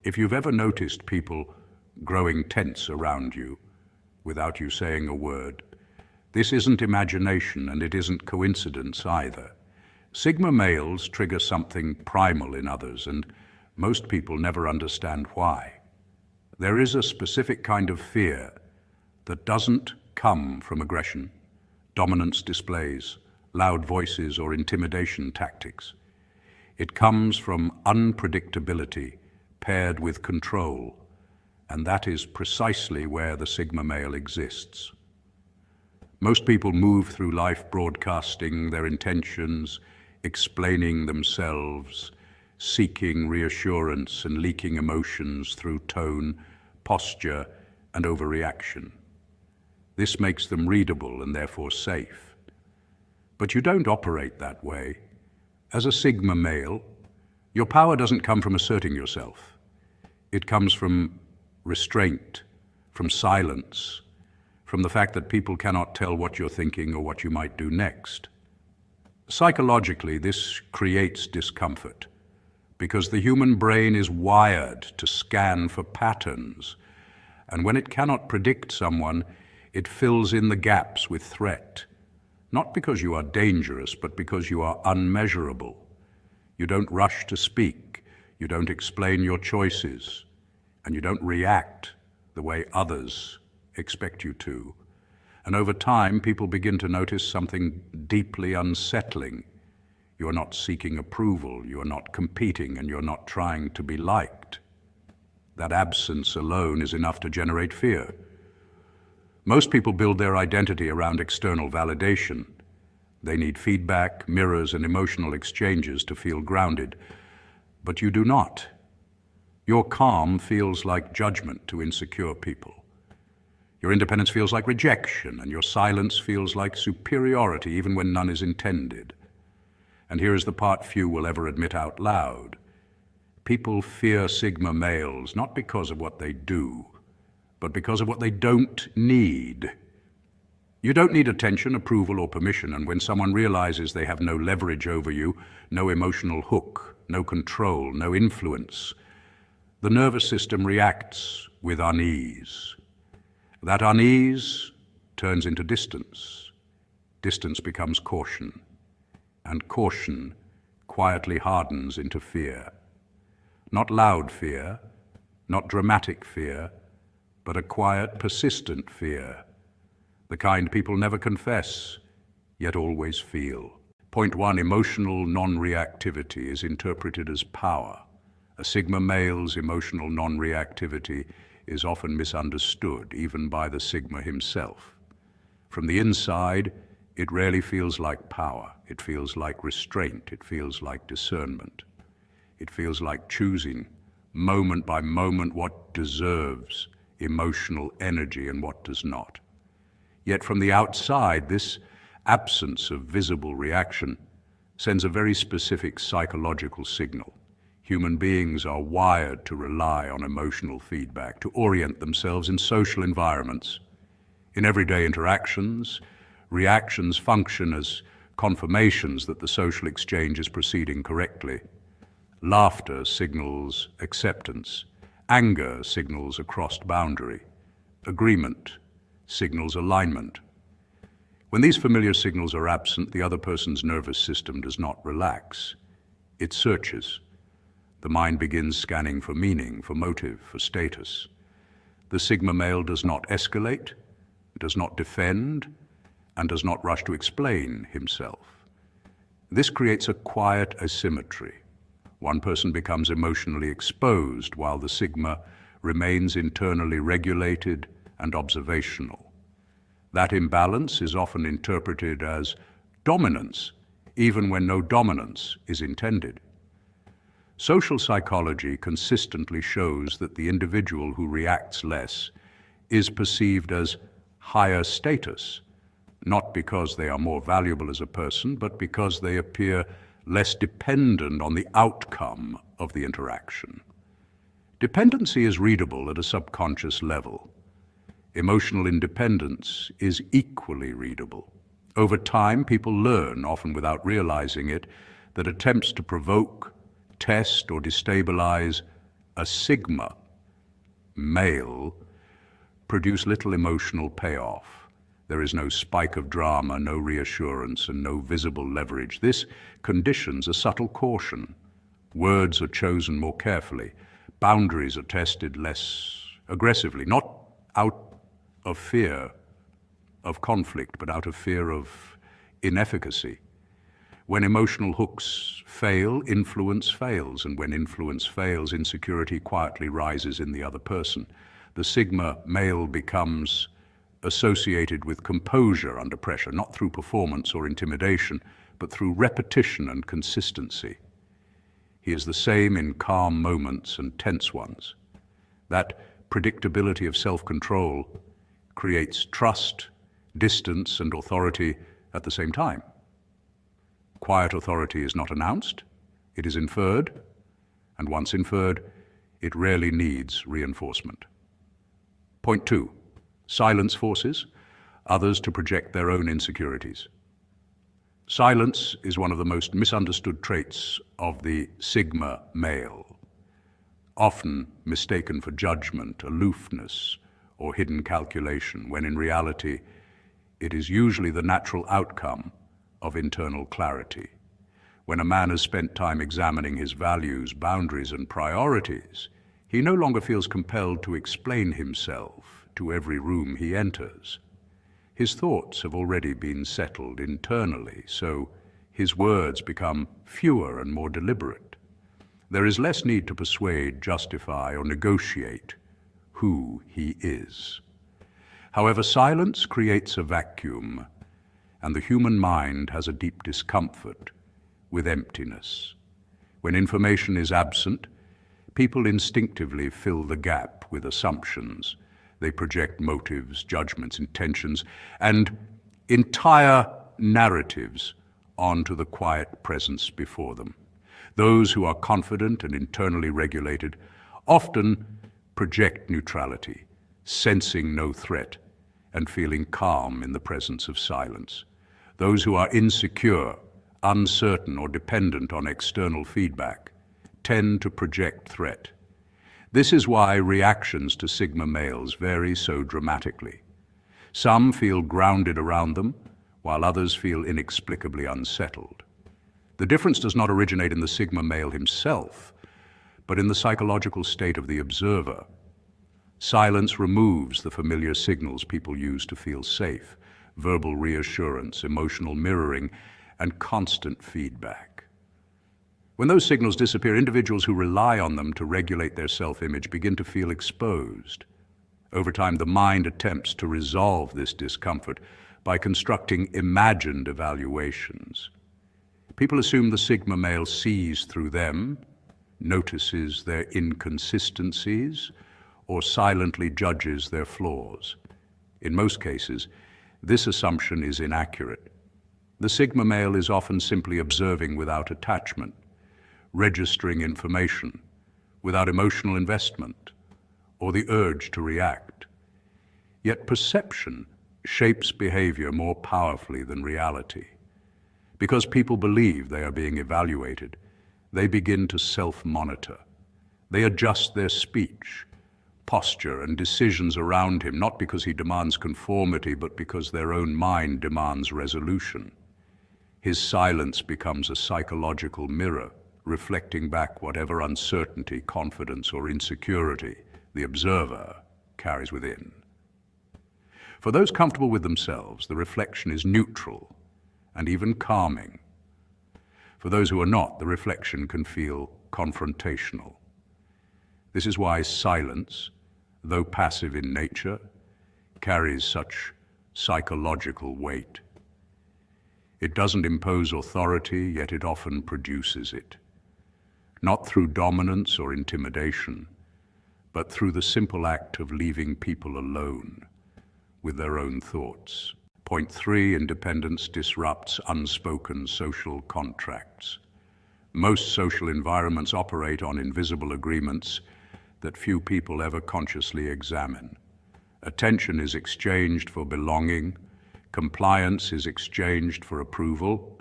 If you've ever noticed people growing tense around you without you saying a word, this isn't imagination and it isn't coincidence either. Sigma males trigger something primal in others, and most people never understand why. There is a specific kind of fear that doesn't come from aggression, dominance displays, loud voices, or intimidation tactics. It comes from unpredictability paired with control, and that is precisely where the Sigma male exists. Most people move through life broadcasting their intentions, explaining themselves, seeking reassurance and leaking emotions through tone, posture, and overreaction. This makes them readable and therefore safe. But you don't operate that way. As a Sigma male, your power doesn't come from asserting yourself. It comes from restraint, from silence, from the fact that people cannot tell what you're thinking or what you might do next. Psychologically, this creates discomfort because the human brain is wired to scan for patterns, and when it cannot predict someone, it fills in the gaps with threat. Not because you are dangerous, but because you are unmeasurable. You don't rush to speak, you don't explain your choices, and you don't react the way others expect you to. And over time, people begin to notice something deeply unsettling. You are not seeking approval, you are not competing, and you're not trying to be liked. That absence alone is enough to generate fear. Most people build their identity around external validation. They need feedback, mirrors, and emotional exchanges to feel grounded. But you do not. Your calm feels like judgment to insecure people. Your independence feels like rejection, and your silence feels like superiority, even when none is intended. And here is the part few will ever admit out loud. People fear Sigma males not because of what they do, but because of what they don't need. You don't need attention, approval, or permission, and when someone realizes they have no leverage over you, no emotional hook, no control, no influence, the nervous system reacts with unease. That unease turns into distance. Distance becomes caution, and caution quietly hardens into fear. Not loud fear, not dramatic fear, but a quiet, persistent fear. The kind people never confess, yet always feel. Point one, emotional non-reactivity is interpreted as power. A Sigma male's emotional non-reactivity is often misunderstood, even by the Sigma himself. From the inside, it rarely feels like power. It feels like restraint. It feels like discernment. It feels like choosing, moment by moment, what deserves emotional energy and what does not. Yet from the outside, this absence of visible reaction sends a very specific psychological signal. Human beings are wired to rely on emotional feedback, to orient themselves in social environments. In everyday interactions, reactions function as confirmations that the social exchange is proceeding correctly. Laughter signals acceptance. Anger signals a crossed boundary. Agreement signals alignment. When these familiar signals are absent, the other person's nervous system does not relax. It searches. The mind begins scanning for meaning, for motive, for status. The Sigma male does not escalate, does not defend, and does not rush to explain himself. This creates a quiet asymmetry. One person becomes emotionally exposed while the Sigma remains internally regulated and observational. That imbalance is often interpreted as dominance, even when no dominance is intended. Social psychology consistently shows that the individual who reacts less is perceived as higher status, not because they are more valuable as a person, but because they appear less dependent on the outcome of the interaction. Dependency is readable at a subconscious level. Emotional independence is equally readable. Over time, people learn, often without realizing it, that attempts to provoke, test, or destabilize a sigma male produce little emotional payoff. There is no spike of drama, no reassurance, and no visible leverage. This conditions a subtle caution. Words are chosen more carefully. Boundaries are tested less aggressively, not out of fear of conflict, but out of fear of inefficacy. When emotional hooks fail, influence fails, and when influence fails, insecurity quietly rises in the other person. The sigma male becomes associated with composure under pressure, not through performance or intimidation, but through repetition and consistency. He is the same in calm moments and tense ones. That predictability of self-control creates trust, distance, and authority at the same time. Quiet authority is not announced, it is inferred, and once inferred, it rarely needs reinforcement. Point 2. Silence forces others to project their own insecurities. Silence is one of the most misunderstood traits of the sigma male, often mistaken for judgment, aloofness, or hidden calculation, when in reality it is usually the natural outcome of internal clarity. When a man has spent time examining his values, boundaries, and priorities, he no longer feels compelled to explain himself to every room he enters. His thoughts have already been settled internally, so his words become fewer and more deliberate. There is less need to persuade, justify, or negotiate who he is. However, silence creates a vacuum, and the human mind has a deep discomfort with emptiness. When information is absent, people instinctively fill the gap with assumptions. They project motives, judgments, intentions, and entire narratives onto the quiet presence before them. Those who are confident and internally regulated often project neutrality, sensing no threat and feeling calm in the presence of silence. Those who are insecure, uncertain, or dependent on external feedback tend to project threat. This is why reactions to sigma males vary so dramatically. Some feel grounded around them, while others feel inexplicably unsettled. The difference does not originate in the sigma male himself, but in the psychological state of the observer. Silence removes the familiar signals people use to feel safe: verbal reassurance, emotional mirroring, and constant feedback. When those signals disappear, individuals who rely on them to regulate their self-image begin to feel exposed. Over time, the mind attempts to resolve this discomfort by constructing imagined evaluations. People assume the sigma male sees through them, notices their inconsistencies, or silently judges their flaws. In most cases, this assumption is inaccurate. The sigma male is often simply observing without attachment, registering information without emotional investment or the urge to react. Yet perception shapes behavior more powerfully than reality. Because people believe they are being evaluated, they begin to self-monitor. They adjust their speech, posture, and decisions around him, not because he demands conformity, but because their own mind demands resolution. His silence becomes a psychological mirror, reflecting back whatever uncertainty, confidence, or insecurity the observer carries within. For those comfortable with themselves, the reflection is neutral and even calming. For those who are not, the reflection can feel confrontational. This is why silence, though passive in nature, carries such psychological weight. It doesn't impose authority, yet it often produces it. Not through dominance or intimidation, but through the simple act of leaving people alone with their own thoughts. Point 3, independence disrupts unspoken social contracts. Most social environments operate on invisible agreements that few people ever consciously examine. Attention is exchanged for belonging, compliance is exchanged for approval,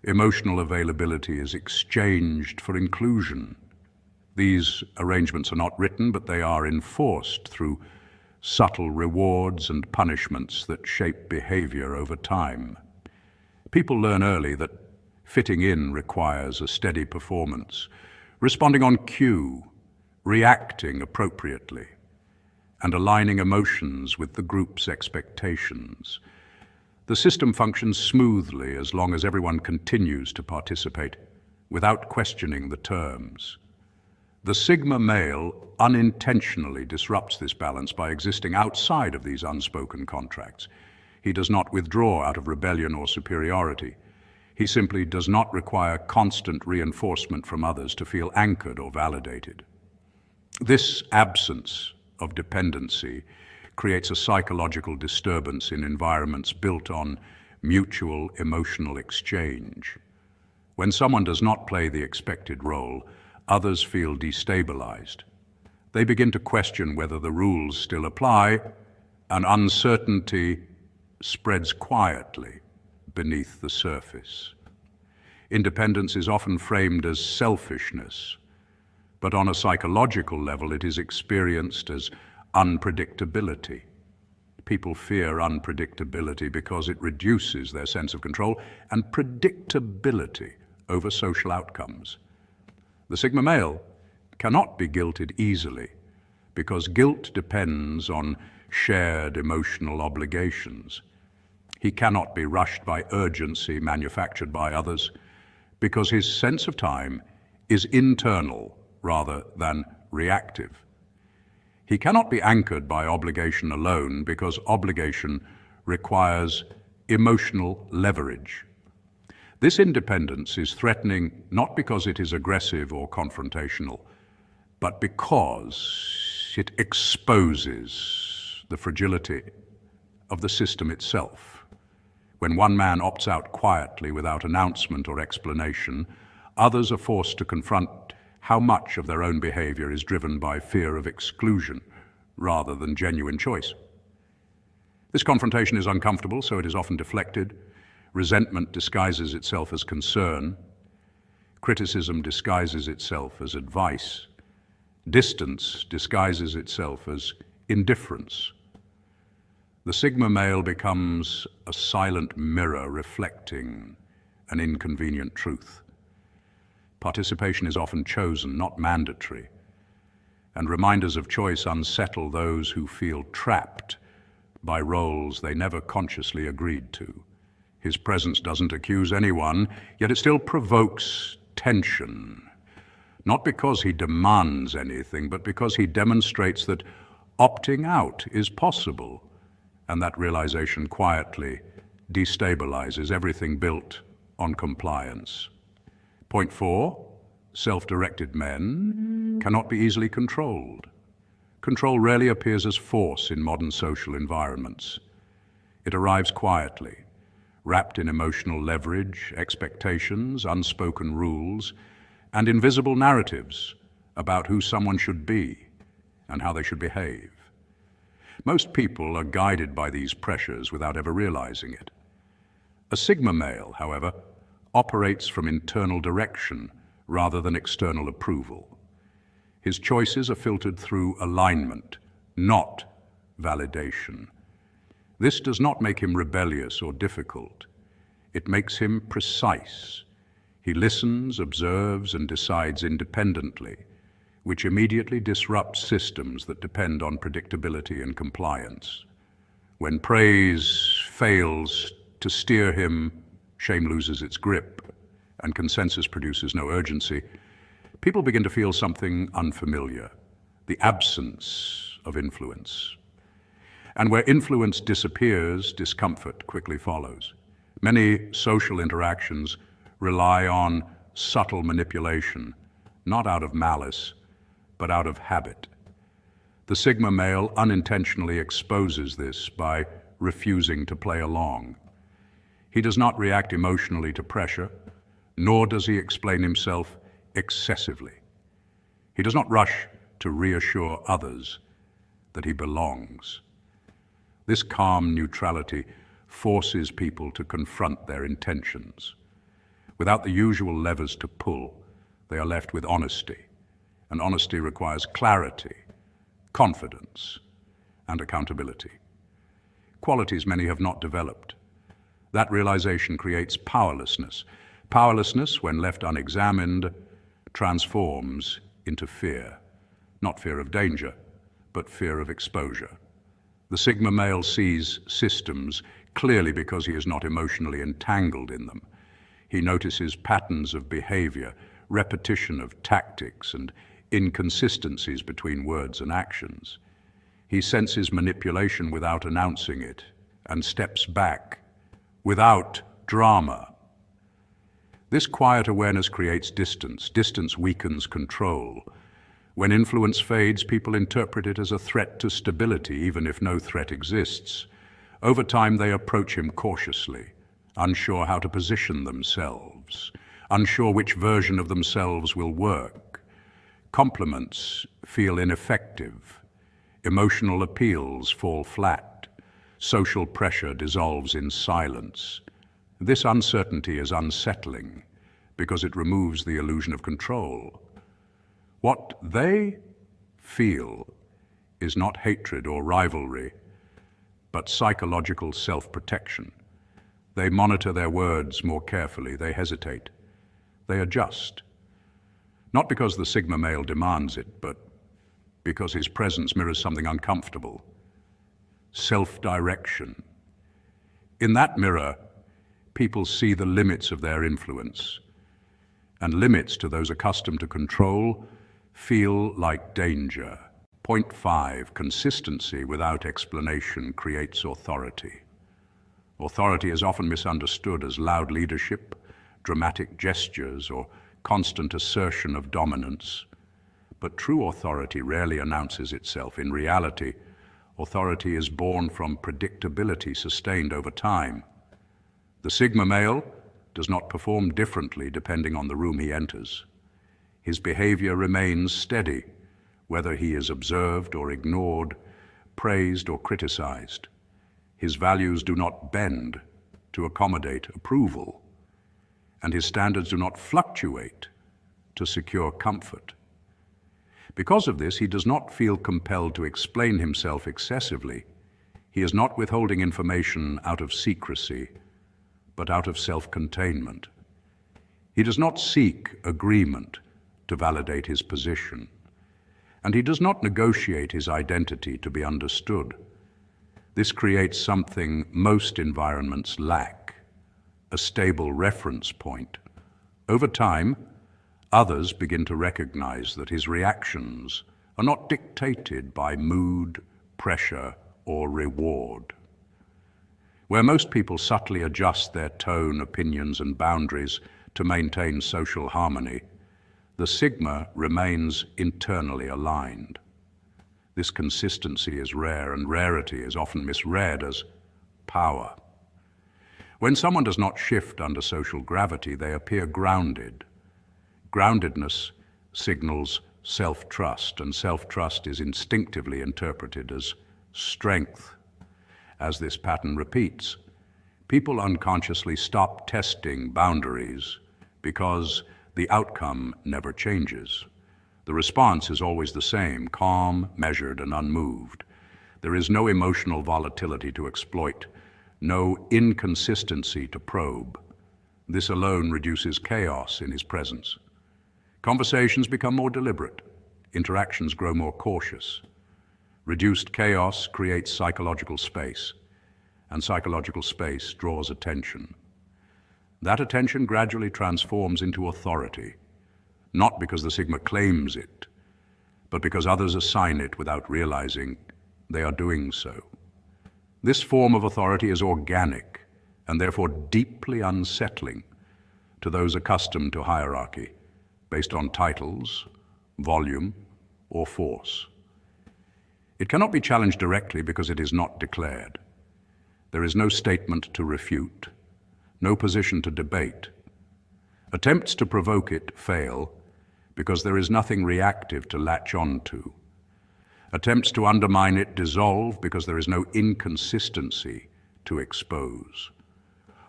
emotional availability is exchanged for inclusion. These arrangements are not written, but they are enforced through subtle rewards and punishments that shape behavior over time. People learn early that fitting in requires a steady performance, responding on cue, reacting appropriately, and aligning emotions with the group's expectations. The system functions smoothly as long as everyone continues to participate without questioning the terms. The Sigma male unintentionally disrupts this balance by existing outside of these unspoken contracts. He does not withdraw out of rebellion or superiority. He simply does not require constant reinforcement from others to feel anchored or validated. This absence of dependency creates a psychological disturbance in environments built on mutual emotional exchange. When someone does not play the expected role, others feel destabilized. They begin to question whether the rules still apply, and uncertainty spreads quietly beneath the surface. Independence is often framed as selfishness, but on a psychological level it is experienced as unpredictability. People fear unpredictability because it reduces their sense of control and predictability over social outcomes. The Sigma male cannot be guilted easily because guilt depends on shared emotional obligations. He cannot be rushed by urgency manufactured by others because his sense of time is internal rather than reactive. He cannot be anchored by obligation alone because obligation requires emotional leverage. This independence is threatening not because it is aggressive or confrontational, but because it exposes the fragility of the system itself. When one man opts out quietly without announcement or explanation, others are forced to confront how much of their own behavior is driven by fear of exclusion rather than genuine choice. This confrontation is uncomfortable, so it is often deflected. Resentment disguises itself as concern. Criticism disguises itself as advice. Distance disguises itself as indifference. The Sigma male becomes a silent mirror reflecting an inconvenient truth. Participation is often chosen, not mandatory, and reminders of choice unsettle those who feel trapped by roles they never consciously agreed to. His presence doesn't accuse anyone, yet it still provokes tension, not because he demands anything, but because he demonstrates that opting out is possible, and that realization quietly destabilizes everything built on compliance. Point 4, self-directed men cannot be easily controlled. Control rarely appears as force in modern social environments. It arrives quietly, wrapped in emotional leverage, expectations, unspoken rules, and invisible narratives about who someone should be and how they should behave. Most people are guided by these pressures without ever realizing it. A Sigma male, however, operates from internal direction rather than external approval. His choices are filtered through alignment, not validation. This does not make him rebellious or difficult. It makes him precise. He listens, observes, and decides independently, which immediately disrupts systems that depend on predictability and compliance. When praise fails to steer him, shame loses its grip, and consensus produces no urgency, people begin to feel something unfamiliar, the absence of influence. And where influence disappears, discomfort quickly follows. Many social interactions rely on subtle manipulation, not out of malice, but out of habit. The Sigma male unintentionally exposes this by refusing to play along. He does not react emotionally to pressure, nor does he explain himself excessively. He does not rush to reassure others that he belongs. This calm neutrality forces people to confront their intentions. Without the usual levers to pull, they are left with honesty, and honesty requires clarity, confidence, and accountability. Qualities many have not developed. That realization creates powerlessness. Powerlessness, when left unexamined, transforms into fear. Not fear of danger, but fear of exposure. The Sigma male sees systems clearly because he is not emotionally entangled in them. He notices patterns of behavior, repetition of tactics, and inconsistencies between words and actions. He senses manipulation without announcing it and steps back without drama. This quiet awareness creates distance. Distance weakens control. When influence fades, people interpret it as a threat to stability, even if no threat exists. Over time, they approach him cautiously, unsure how to position themselves, unsure which version of themselves will work. Compliments feel ineffective. Emotional appeals fall flat. Social pressure dissolves in silence. This uncertainty is unsettling because it removes the illusion of control. What they feel is not hatred or rivalry, but psychological self-protection. They monitor their words more carefully. They hesitate. They adjust. Not because the Sigma male demands it, but because his presence mirrors something uncomfortable. Self-direction. In that mirror, people see the limits of their influence, and limits to those accustomed to control feel like danger. Point 5, consistency without explanation creates authority. Authority is often misunderstood as loud leadership, dramatic gestures, or constant assertion of dominance. But true authority rarely announces itself. In reality, authority is born from predictability sustained over time. The Sigma male does not perform differently depending on the room he enters. His behavior remains steady, whether he is observed or ignored, praised or criticized. His values do not bend to accommodate approval, and his standards do not fluctuate to secure comfort. Because of this, he does not feel compelled to explain himself excessively. He is not withholding information out of secrecy, but out of self-containment. He does not seek agreement to validate his position, and he does not negotiate his identity to be understood. This creates something most environments lack: a stable reference point. Over time, others begin to recognize that his reactions are not dictated by mood, pressure, or reward. Where most people subtly adjust their tone, opinions, and boundaries to maintain social harmony, the Sigma remains internally aligned. This consistency is rare, and rarity is often misread as power. When someone does not shift under social gravity, they appear grounded. Groundedness signals self-trust, and self-trust is instinctively interpreted as strength. As this pattern repeats, people unconsciously stop testing boundaries because the outcome never changes. The response is always the same: calm, measured, and unmoved. There is no emotional volatility to exploit, no inconsistency to probe. This alone reduces chaos in his presence. Conversations become more deliberate. Interactions grow more cautious. Reduced chaos creates psychological space, and psychological space draws attention. That attention gradually transforms into authority, not because the Sigma claims it, but because others assign it without realizing they are doing so. This form of authority is organic and therefore deeply unsettling to those accustomed to hierarchy based on titles, volume, or force. It cannot be challenged directly because it is not declared. There is no statement to refute, no position to debate. Attempts to provoke it fail because there is nothing reactive to latch on to. Attempts to undermine it dissolve because there is no inconsistency to expose.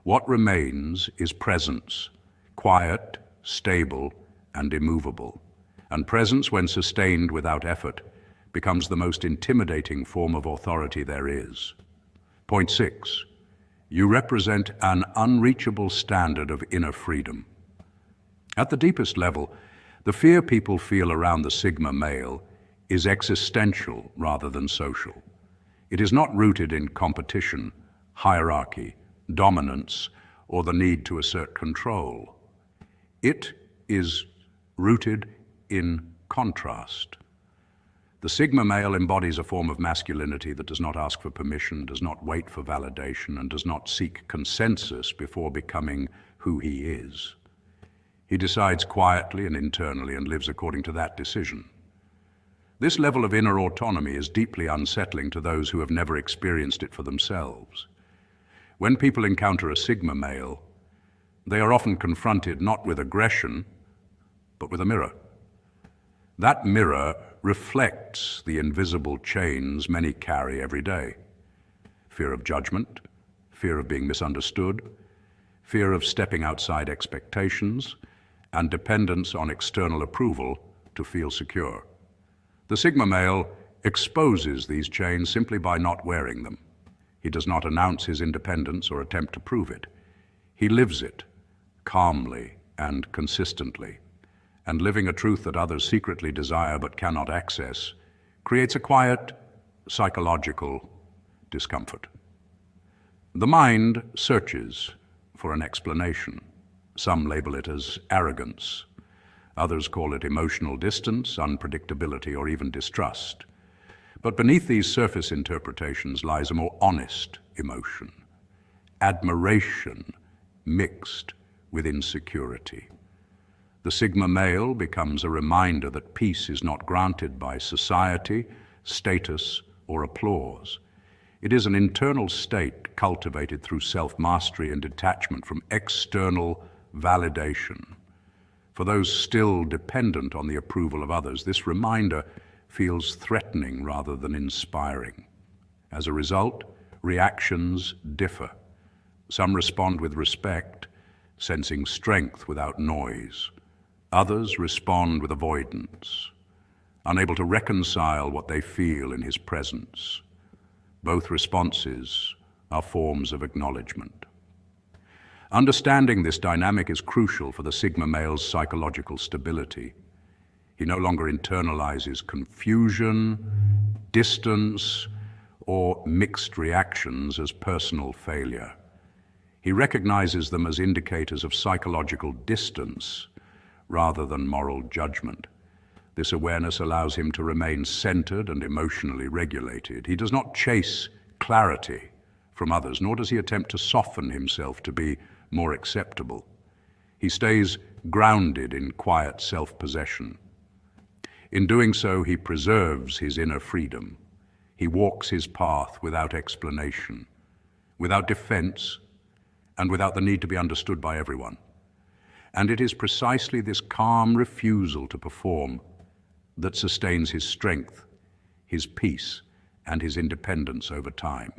What remains is presence, quiet, stable, and immovable. and presence, when sustained without effort, becomes the most intimidating form of authority there is. Point 6. You represent an unreachable standard of inner freedom. At the deepest level, the fear people feel around the Sigma male is existential rather than social. It is not rooted in competition, hierarchy, dominance, or the need to assert control. It is rooted in contrast. The Sigma male embodies a form of masculinity that does not ask for permission, does not wait for validation, and does not seek consensus before becoming who he is. He decides quietly and internally and lives according to that decision. This level of inner autonomy is deeply unsettling to those who have never experienced it for themselves. When people encounter a Sigma male, they are often confronted not with aggression, but with a mirror. That mirror reflects the invisible chains many carry every day. Fear of judgment, fear of being misunderstood, fear of stepping outside expectations, and dependence on external approval to feel secure. The Sigma male exposes these chains simply by not wearing them. He does not announce his independence or attempt to prove it. He lives it calmly and consistently. And living a truth that others secretly desire but cannot access creates a quiet, psychological discomfort. The mind searches for an explanation. Some label it as arrogance. Others call it emotional distance, unpredictability, or even distrust. But beneath these surface interpretations lies a more honest emotion, admiration mixed with insecurity. The Sigma male becomes a reminder that peace is not granted by society, status, or applause. It is an internal state cultivated through self-mastery and detachment from external validation. For those still dependent on the approval of others, this reminder feels threatening rather than inspiring. As a result, reactions differ. Some respond with respect, sensing strength without noise. Others respond with avoidance, unable to reconcile what they feel in his presence. Both responses are forms of acknowledgement. Understanding this dynamic is crucial for the Sigma male's psychological stability. He no longer internalizes confusion, distance, or mixed reactions as personal failure. He recognizes them as indicators of psychological distance rather than moral judgment. This awareness allows him to remain centered and emotionally regulated. He does not chase clarity from others, nor does he attempt to soften himself to be more acceptable. He stays grounded in quiet self-possession. In doing so, he preserves his inner freedom. He walks his path without explanation, without defense, and without the need to be understood by everyone. And it is precisely this calm refusal to perform that sustains his strength, his peace, and his independence over time.